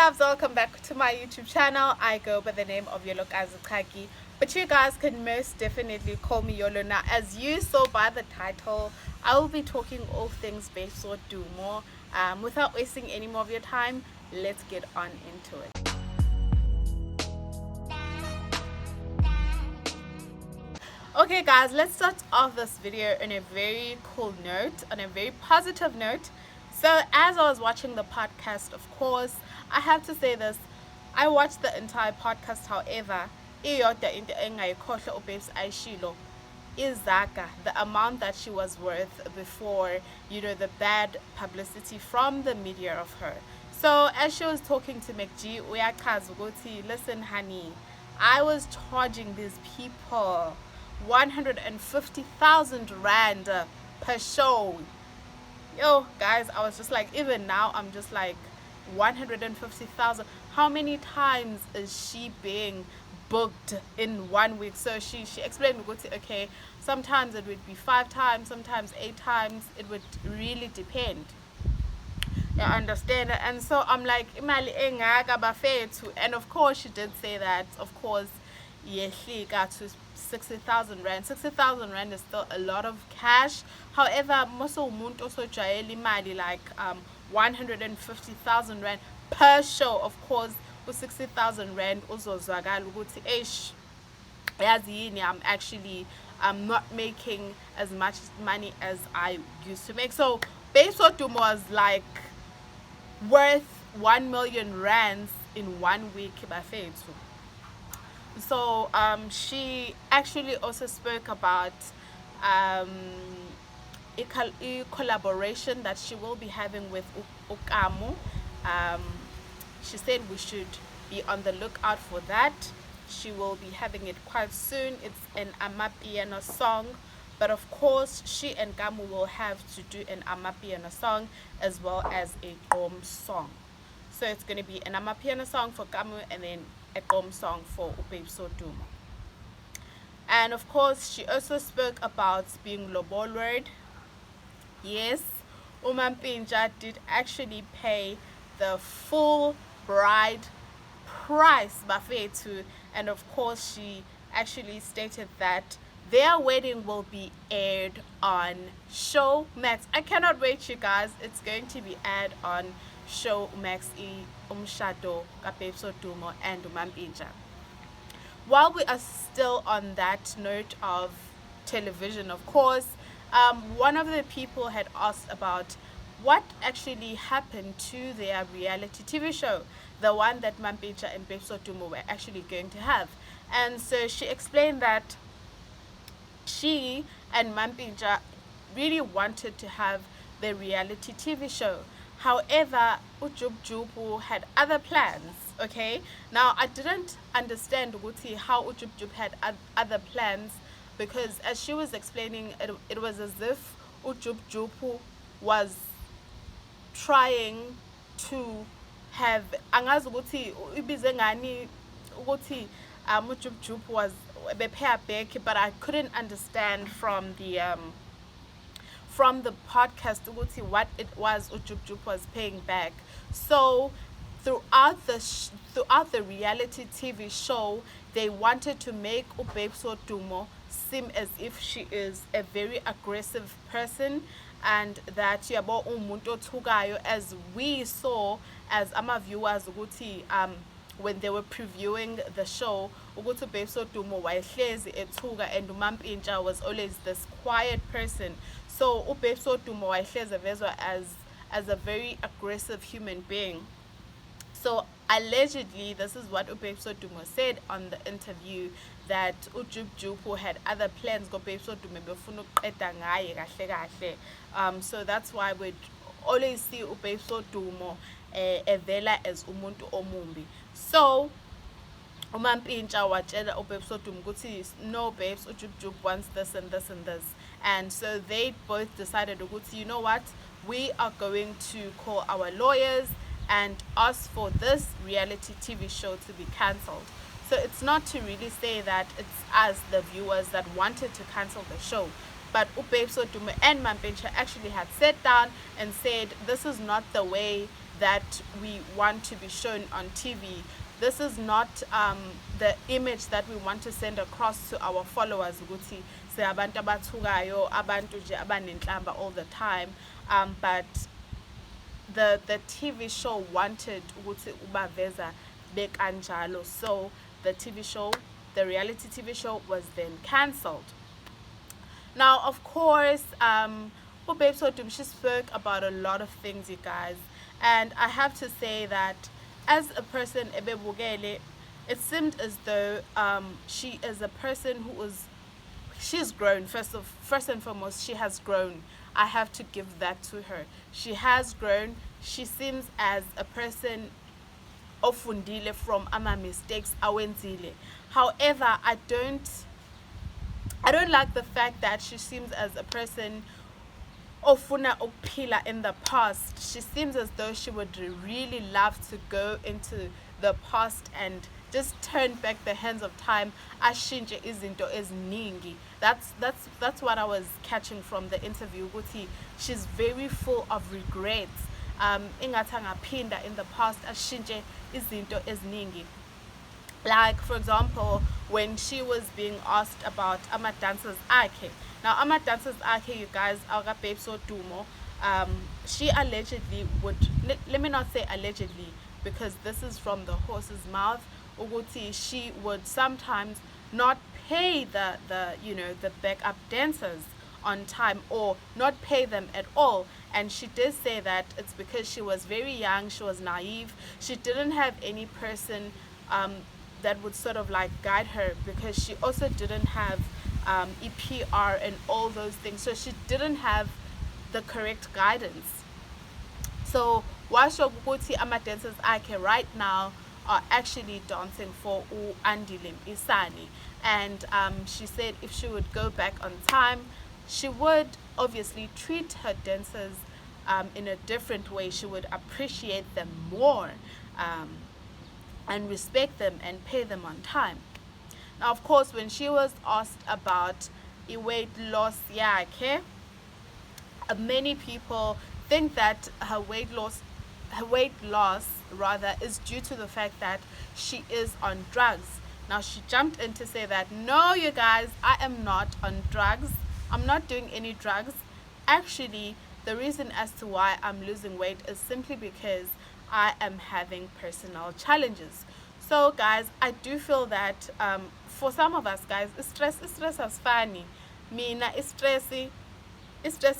loves, welcome back to my YouTube channel. I go by the name of Yolo Kazukaki, but you guys can most definitely call me Yolo. Now, as you saw by the title, I will be talking all things based on wodumo. Without wasting any more of your time, let's get on into it. Okay guys, let's start off this video on a very cool note, on a very positive note. So as I was watching the podcast, of course, I have to say this. I watched the entire podcast, however, iyodwa into engayikhohlwa uBabes ayishilo is Zaka, the amount that she was worth before, the bad publicity from the media of her. So as she was talking to McG, uyachaza ukuthi, listen honey, I was charging these people 150,000 rand per show. Yo guys, I was just like, even now I'm just like, 150,000, how many times is she being booked in 1 week? So she explained, okay, sometimes it would be 5 times, sometimes 8 times, it would really depend. You understand? And so I'm like, imali engaka bafethu. And of course she did say that, of course, yehlika to 60,000 rand. 60,000 rand is still a lot of cash. However, most umuntu also jayeli imali like 150,000 rand per show. Of course, with 60,000 rand uzozwakala ukuthi eish yazi yini, I'm not making as much money as I used to make. So Babes wodumo was like worth 1 million rands in 1 week bafethu. So she actually also spoke about a collaboration that she will be having with Ukamu. She said we should be on the lookout for that. She will be having it quite soon. It's an amapiano song, but of course she and Kamu will have to do an amapiano song as well as a gqom song. So it's going to be an amapiano song for Kamu and then a gqom song for Babes wodumo. And of course she also spoke about being lobolwered. Yes, uMampintsha did actually pay the full bride price bafethu, and of course she actually stated that their wedding will be aired on Showmax. I cannot wait, you guys. It's going to be aired on Showmax, umshado kaBabes wodumo and uMampintsha. While we are still on that note of television, of course, one of the people had asked about what actually happened to their reality TV show, the one that Mampintsha and Babes wodumo were actually going to have. And so she explained that she and Mampintsha really wanted to have the reality TV show. However, uJubJub had other plans. Okay, now I didn't understand how uJubJub had other plans, because as she was explaining, it was as if uJubJub was trying to have angazi ukuthi ibize ngani ukuthi uJubJub was bephea back, but I couldn't understand from the podcast ukuthi what it was uJubJub was paying back. So throughout the reality TV show, they wanted to make uBabes wodumo seem as if she is a very aggressive person, and that yabo umuntu othukayo, as we saw as ama viewers ukuthi when they were previewing the show ukuthi uBabes wodumo wayehlezi ethuka and uMampintsha was always this quiet person. So uBabes wodumo wayehlezi vezwa as a very aggressive human being. So allegedly, this is what uBabes wodumo said on the interview, that uJubJub had other plans ngoBabes wodumo befuna ukuqeda ngaye kahle kahle. So that's why we'd always see uBabes wodumo evela as umuntu omumbi. So uMampintsha watshela uBabes wodumo ukuthi no Babes, uJubJub wants this and this and this. And so they both decided ukuthi, you know what, we are going to call our lawyers and ask for this reality TV show to be cancelled. So it's not to really say that it's us, the viewers, that wanted to cancel the show, but uBabes wodumo and Mampintsha actually had sat down and said, this is not the way that we want to be shown on TV. This is not the image that we want to send across to our followers ukuthi siyabantu abathukayo, abantu nje abanenhlamba all the time, but the TV show wanted ukuthi ubaveza bekanjalo, so the reality TV show was then cancelled. Now, of course, Babes Odum, she spoke about a lot of things, you guys, and I have to say that as a person, Ebe Bugele, it seemed as though she is a person she's grown. First and foremost, she has grown. I have to give that to her. She has grown. She seems as a person ofundile from ama mistakes awenzile. However, I don't like the fact that she seems as a person ofuna ukphila in the past. She seems as though she would really love to go into the past and just turn back the hands of time, ashintshe izinto eziningi. That's what I was catching from the interview. Ukuthi she's very full of regrets. Ingathi angaphinda in the past ashintshe izinto eziningi. Like, for example, when she was being asked about ama dancers akhe. Now, ama dancers akhe, you guys, Aga Babes Odum, she allegedly would, let me not say allegedly, because this is from the horse's mouth, ukuthi she would sometimes not pay the backup dancers on time, or not pay them at all. And she did say that it's because she was very young, she was naive, she didn't have any person that would sort of like guide her, because she also didn't have EPR and all those things, so she didn't have the correct guidance. So washo ukuthi ama dancers akhe right now are actually dancing for Andile Isani, and she said if she would go back on time, she would obviously treat her dancers in a different way. She would appreciate them more, and respect them and pay them on time. Now, of course, when she was asked about a weight loss, many people think that her weight loss rather is due to the fact that she is on drugs. Now, she jumped in to say that, no, you guys, I am not on drugs. I'm not doing any drugs. Actually, the reason as to why I'm losing weight is simply because I am having personal challenges. So, guys, I do feel that for some of us, guys, stress is funny. Mina stress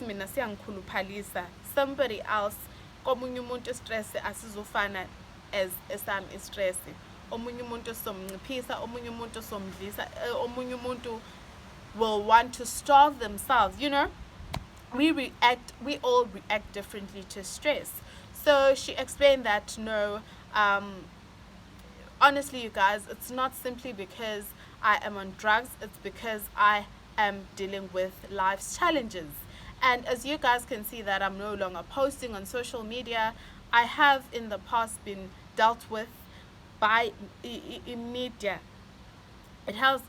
mina siyangikhuluphalisa. Somebody else, komunye umuntu stress asizofana as I'm stress. Omunye umuntu somnciphisa, omunye umuntu somdlisa, omunye umuntu will want to starve themselves. We all react differently to stress. So she explained that no, honestly, you guys, it's not simply because I am on drugs, it's because I am dealing with life's challenges. And as you guys can see that I'm no longer posting on social media, I have in the past been dealt with by media. It has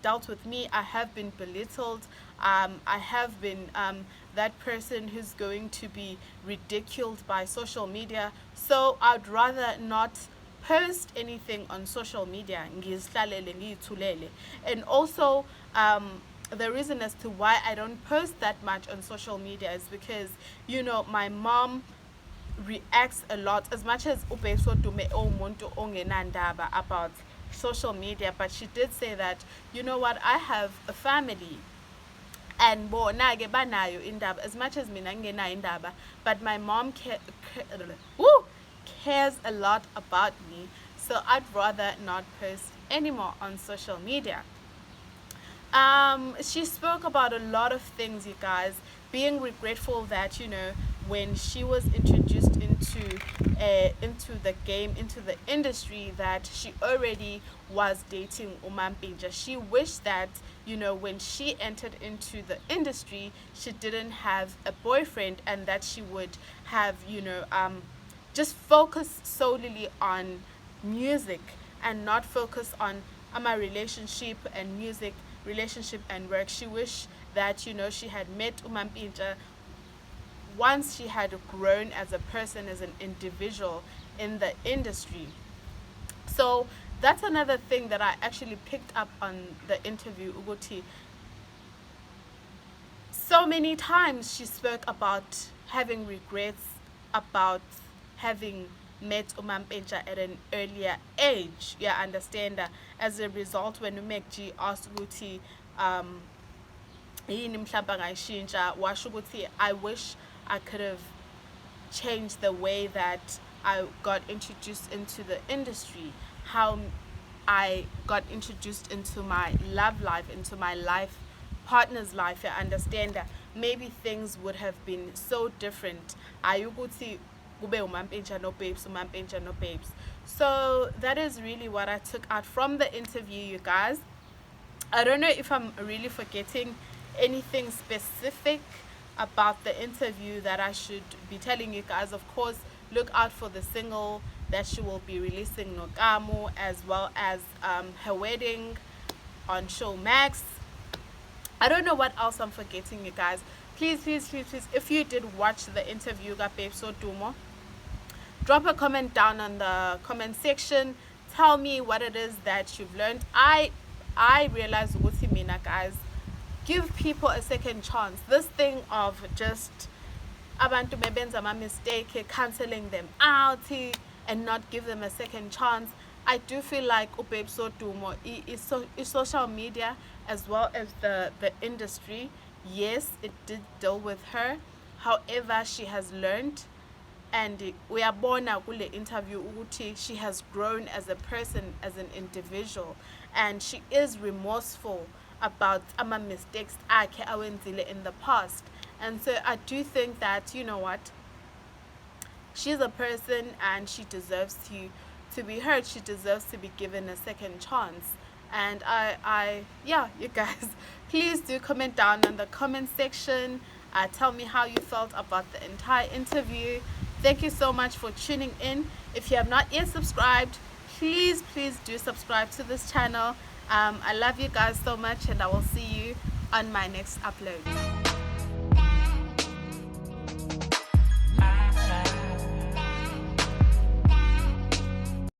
dealt with me. I have been belittled. I have been that person who's going to be ridiculed by social media. So I'd rather not post anything on social media. And also, the reason as to why I don't post that much on social media is because, my mom reacts a lot, as much as umuntu ongenandaba about social media, but she did say that, you know what, I have a family, and bona-ke banayo indaba as much as mina ngenayo indaba, but my mom cares a lot about me, so I'd rather not post anymore on social media. She spoke about a lot of things, you guys, being regretful that, when she was introduced into the game, into the industry, that she already was dating Umampinja. She wished that, when she entered into the industry, she didn't have a boyfriend, and that she would have, just focus solely on music and not focus on my relationship and music, relationship and work. She wished that, she had met Umampinja once she had grown as a person, as an individual in the industry. So that's another thing that I actually picked up on the interview. Uguti, so many times she spoke about having regrets about having met Umampenja at an earlier age. Yeah, understand that. As a result, when Umekji asked Uguti, yini mhlawumbe angayishintsha, washo ukuthi I wish I could have changed the way that I got introduced into the industry, how I got introduced into my love life, into my life partner's life. I understand that maybe things would have been so different. Ayukuthi kube umampenja no babes, umampenja no babes. So that is really what I took out from the interview, you guys. I don't know if I'm really forgetting anything specific about the interview that I should be telling you guys. Of course, look out for the single that she will be releasing, Nogamo, as well as her wedding on Show Max. I don't know what else I'm forgetting, you guys. Please, please, please, please, if you did watch the interview, Babe So Dumo, drop a comment down on the comment section. Tell me what it is that you've learned. I realized ukuthi mina, guys, give people a second chance. This thing of just abantu mebenza ama mistake, cancelling them out and not give them a second chance. I do feel like Babe So Dumo is social media as well as the industry. Yes, it did deal with her. However, she has learned, and uyabona kule interview ukuthi she has grown as a person, as an individual, and she is remorseful about ama mistakes akhe awenzile in the past. And so I do think that, you know what, she's a person and she deserves to be heard. She deserves to be given a second chance. And yeah, you guys, please do comment down on the comment section. Tell me how you felt about the entire interview. Thank you so much for tuning in. If you have not yet subscribed, please do subscribe to this channel. I love you guys so much, and I will see you on my next upload.